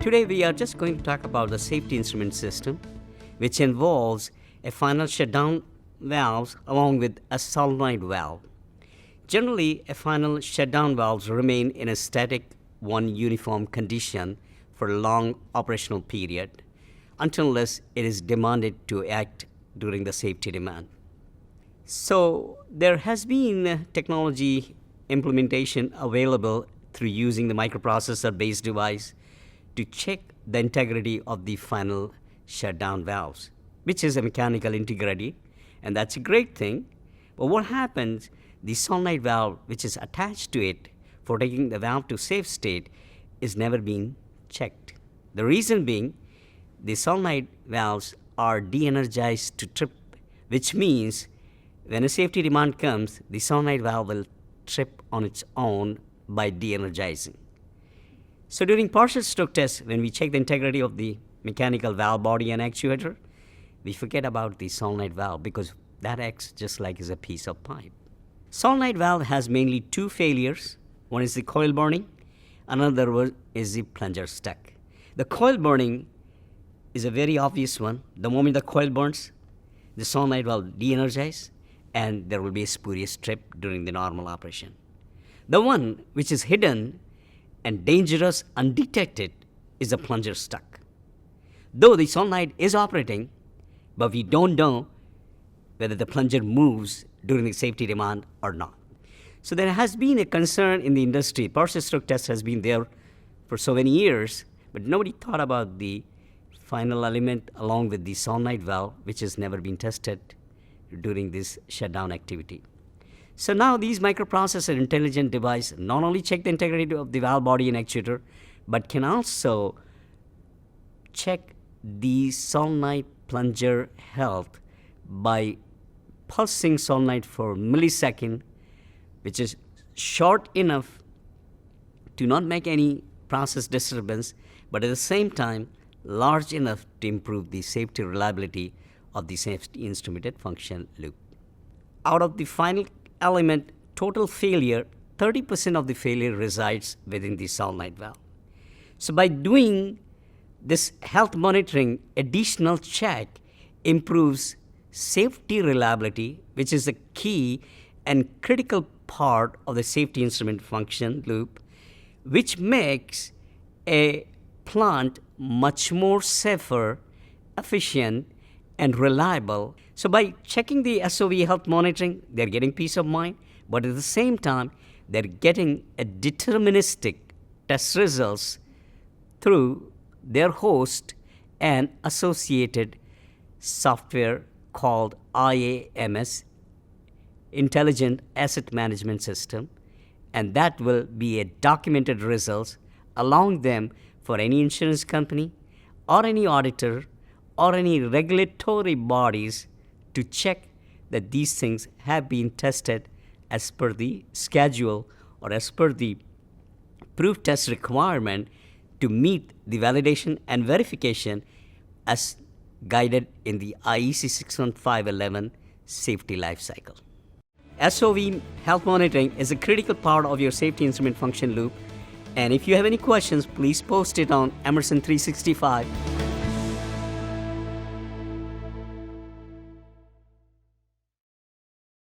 Today we are just going to talk about the safety instrument system, which involves a final shutdown valve along with a solenoid valve. Generally, a final shutdown valves remain in a static, one uniform condition for a long operational period unless it is demanded to act during the safety demand. So there has been technology implementation available through using the microprocessor-based device to check the integrity of the final shutdown valves, which is a mechanical integrity, and that's a great thing. But what happens, the solenoid valve, which is attached to it for taking the valve to safe state, is never being checked. The reason being, the solenoid valves are de-energized to trip, which means when a safety demand comes, the solenoid valve will trip on its own by de-energizing. So during partial stroke tests, when we check the integrity of the mechanical valve body and actuator, we forget about the solenoid valve because that acts just like is a piece of pipe. Solenoid valve has mainly two failures. One is the coil burning, another one is the plunger stuck. The coil burning is a very obvious one. The moment the coil burns, the solenoid valve de-energizes and there will be a spurious trip during the normal operation. The one which is hidden and dangerous undetected is the plunger stuck. Though the solenoid is operating, but we don't know whether the plunger moves during the safety demand or not. So there has been a concern in the industry. Partial stroke test has been there for so many years, but nobody thought about the final element along with the solenoid valve, which has never been tested during this shutdown activity. So now these microprocessor intelligent device not only check the integrity of the valve body and actuator, but can also check the solenoid plunger health by pulsing solenoid for millisecond, which is short enough to not make any process disturbance, but at the same time large enough to improve the safety reliability of the safety instrumented function loop. Out of the final element total failure, 30% of the failure resides within the solenoid valve. So by doing this health monitoring, additional check improves safety reliability, which is a key and critical part of the safety instrument function loop, which makes a plant much more safer, efficient, and reliable. So by checking the SOV health monitoring, they're getting peace of mind, but at the same time, they're getting a deterministic test results through their host and associated software called IAMS, Intelligent Asset Management System, and that will be a documented results along them for any insurance company or any auditor or any regulatory bodies to check that these things have been tested as per the schedule or as per the proof test requirement to meet the validation and verification as guided in the IEC 61511 safety life cycle. SOV health monitoring is a critical part of your safety instrument function loop, and if you have any questions, please post it on Emerson 365